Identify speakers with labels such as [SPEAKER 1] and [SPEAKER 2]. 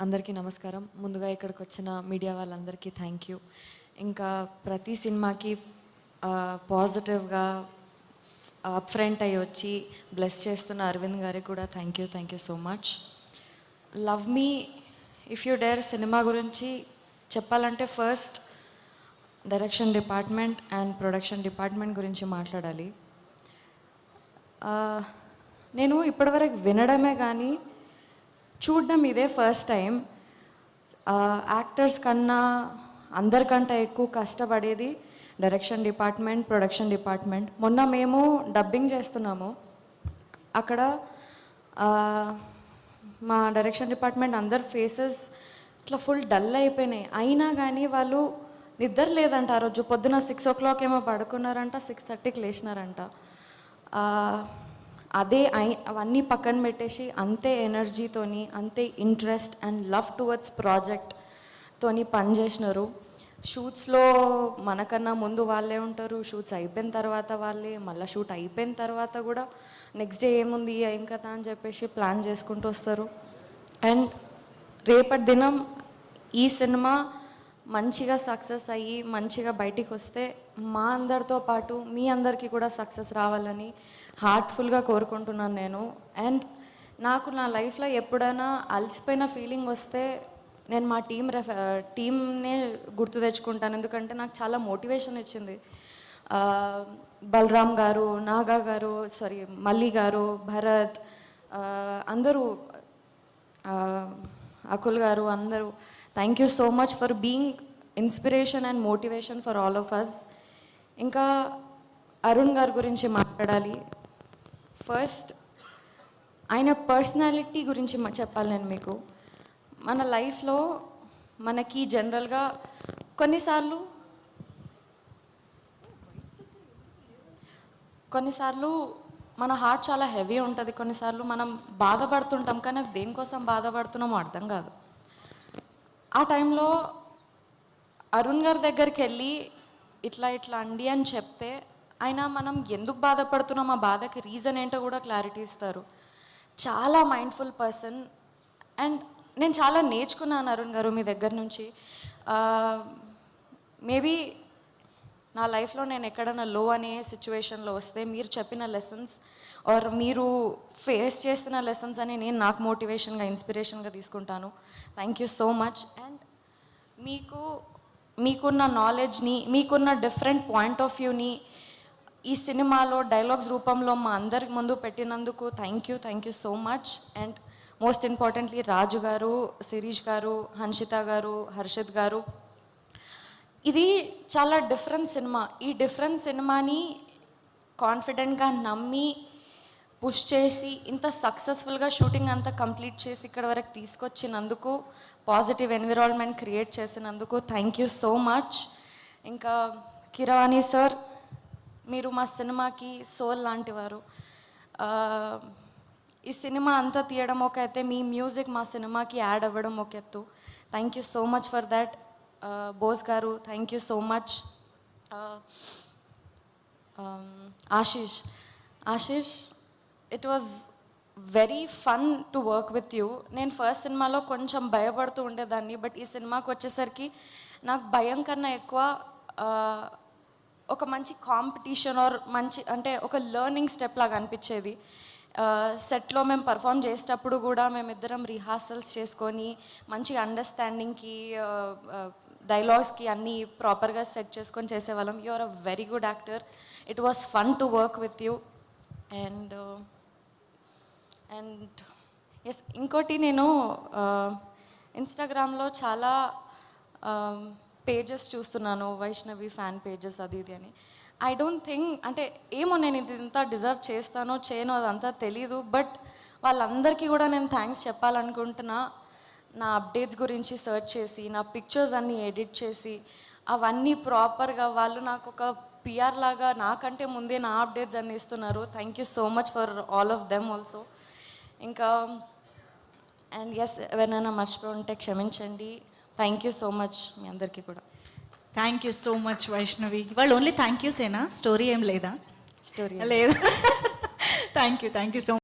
[SPEAKER 1] అందరికీ నమస్కారం. ముందుగా ఇక్కడికి వచ్చిన మీడియా వాళ్ళందరికీ థ్యాంక్ యూ. ఇంకా ప్రతి సినిమాకి పాజిటివ్గా అప్ ఫ్రంట్ అయ్యి వచ్చి బ్లెస్ చేస్తున్న అరవింద్ గారికి కూడా thank you so much. Love me if you dare cinema గురించి చెప్పాలంటే first direction department and production department గురించి మాట్లాడాలి. నేను ఇప్పటివరకు వినడమే కానీ చూడడం ఇదే ఫస్ట్ టైం. యాక్టర్స్ కన్నా అందరికంటే ఎక్కువ కష్టపడేది డైరెక్షన్ డిపార్ట్మెంట్, ప్రొడక్షన్ డిపార్ట్మెంట్. మొన్న మేము డబ్బింగ్ చేస్తున్నాము, అక్కడ మా డైరెక్షన్ డిపార్ట్మెంట్ అందరు ఫేసెస్ ఇట్లా ఫుల్ డల్ అయిపోయినాయి. అయినా కానీ వాళ్ళు నిద్ర లేదంట. ఆ రోజు పొద్దున 6 o'clock ఏమో పడుకున్నారంట, 6:30కి లేచినారంట. అవన్నీ పక్కన పెట్టేసి అంతే ఎనర్జీతోని, అంతే ఇంట్రెస్ట్ అండ్ లవ్ టువర్డ్స్ ప్రాజెక్ట్తోని పనిచేసినారు. షూట్స్లో మనకన్నా ముందు వాళ్ళే ఉంటారు, షూట్స్ అయిపోయిన తర్వాత వాళ్ళే, మళ్ళీ షూట్ అయిపోయిన తర్వాత కూడా నెక్స్ట్ డే ఏముంది ఏం కదా అని చెప్పేసి ప్లాన్ చేసుకుంటూ వస్తారు. అండ్ రేపటి దినం ఈ సినిమా మంచిగా సక్సెస్ అయ్యి మంచిగా బయటికి వస్తే మా అందరితో పాటు మీ అందరికీ కూడా సక్సెస్ రావాలని హార్ట్ఫుల్గా కోరుకుంటున్నాను నేను. అండ్ నాకు నా లైఫ్లో ఎప్పుడైనా అలసిపోయిన ఫీలింగ్ వస్తే నేను మా టీమ్నే గుర్తు తెచ్చుకుంటాను. ఎందుకంటే నాకు చాలా మోటివేషన్ ఇచ్చింది. బలరామ్ గారు, నాగా గారు, మల్లి గారు, భరత్, అందరూ, అకుల్ గారు, అందరూ thank you so much for being inspiration and motivation for all of us. ఇంకా అరుణ్ గారి గురించి మాట్లాడాలి. ఫస్ట్ ఆయన పర్సనాలిటీ గురించి చెప్పాలి నేను మీకు. మన లైఫ్లో మనకి జనరల్గా కొన్నిసార్లు మన హార్ట్ చాలా హెవీ ఉంటుంది. కొన్నిసార్లు మనం బాధపడుతుంటాం, కానీ దేనికోసం బాధపడుతున్నామో అర్థం కాదు. ఆ టైంలో అరుణ్ గారి దగ్గరికి వెళ్ళి ఇట్లా అండి అని చెప్తే ఆయన మనం ఎందుకు బాధపడుతున్నాం, ఆ బాధకి రీజన్ ఏంటో కూడా క్లారిటీ ఇస్తారు. చాలా మైండ్ఫుల్ పర్సన్. అండ్ నేను చాలా నేర్చుకున్నాను అరుణ్ గారు మీ దగ్గర నుంచి. మేబీ నా లైఫ్లో నేను ఎక్కడైనా లో అనే సిచ్యువేషన్లో వస్తే మీరు చెప్పిన లెసన్స్ ఆర్ మీరు ఫేస్ చేస్తున్న లెసన్స్ అని నేను నాకు మోటివేషన్గా, ఇన్స్పిరేషన్గా తీసుకుంటాను. Thank you so much. And మీకున్న నాలెడ్జ్ని, మీకున్న డిఫరెంట్ పాయింట్ ఆఫ్ వ్యూని ఈ సినిమాలో డైలాగ్స్ రూపంలో మా అందరికి ముందు పెట్టినందుకు thank you so much. And most importantly Raju గారు, శిరీష్ గారు, హన్షిత గారు, హర్షిత్ గారు. ఇది చాలా డిఫరెంట్ సినిమా. ఈ డిఫరెంట్ సినిమాని కాన్ఫిడెంట్గా నమ్మి పుష్ చేసి ఇంత సక్సెస్ఫుల్గా షూటింగ్ అంతా కంప్లీట్ చేసి ఇక్కడ వరకు తీసుకొచ్చినందుకు, పాజిటివ్ ఎన్విరాన్మెంట్ క్రియేట్ చేసినందుకు థ్యాంక్ యూ సో మచ్. ఇంకా కిరవాణి సార్, మీరు మా సినిమాకి సోల్ లాంటివారు. ఈ సినిమా అంతా తీయడం ఒక అయితే, మీ మ్యూజిక్ మా సినిమాకి యాడ్ అవ్వడం ఒక ఎత్తు. Thank you so much for that. Bose గారు, thank you so much. Ashish, it was very fun to work with you. నేను ఫస్ట్ సినిమాలో కొంచెం భయపడుతూ ఉండేదాన్ని, బట్ ఈ సినిమాకి వచ్చేసరికి నాకు భయం కన్నా ఎక్కువ ఒక మంచి కాంపిటీషన్ ఆర్ మంచి అంటే ఒక లెర్నింగ్ స్టెప్ లాగా అనిపించేది. సెట్లో మేము పర్ఫామ్ చేసేటప్పుడు కూడా మేమిద్దరం రిహార్సల్స్ చేసుకొని మంచి అండర్స్టాండింగ్కి, డైలాగ్స్కి అన్నీ ప్రాపర్గా సెట్ చేసుకొని చేసేవాళ్ళం. You are a very good actor. It was fun to work with you. And yes, ఇంకోటి, నేను ఇన్స్టాగ్రామ్లో చాలా పేజెస్ చూస్తున్నాను, వైష్ణవి ఫ్యాన్ పేజెస్ అది ఇది అని. ఐ డోంట్ థింక్, అంటే ఏమో నేను ఇది ఇంత డిజర్వ్ చేస్తానో చేయనో అదంతా తెలీదు, బట్ వాళ్ళందరికీ కూడా నేను థ్యాంక్స్ చెప్పాలనుకుంటున్నా. నా అప్డేట్స్ గురించి సెర్చ్ చేసి, నా పిక్చర్స్ అన్నీ ఎడిట్ చేసి, అవన్నీ ప్రాపర్గా వాళ్ళు నాకు ఒక పిఆర్ లాగా నాకంటే ముందే నా అప్డేట్స్ అన్నీ ఇస్తున్నారు. Thank you so much for all of them also. ఇంకా అండ్ ఎస్, ఎవరైనా మర్చిపోయి ఉంటే క్షమించండి. థ్యాంక్ యూ సో మచ్ మీ అందరికీ కూడా.
[SPEAKER 2] Thank you so much Vaishnavi. వాళ్ళు ఓన్లీ థ్యాంక్ యూసేనా, స్టోరీ ఏం లేదా?
[SPEAKER 1] స్టోరీ
[SPEAKER 2] లేదు. Thank you so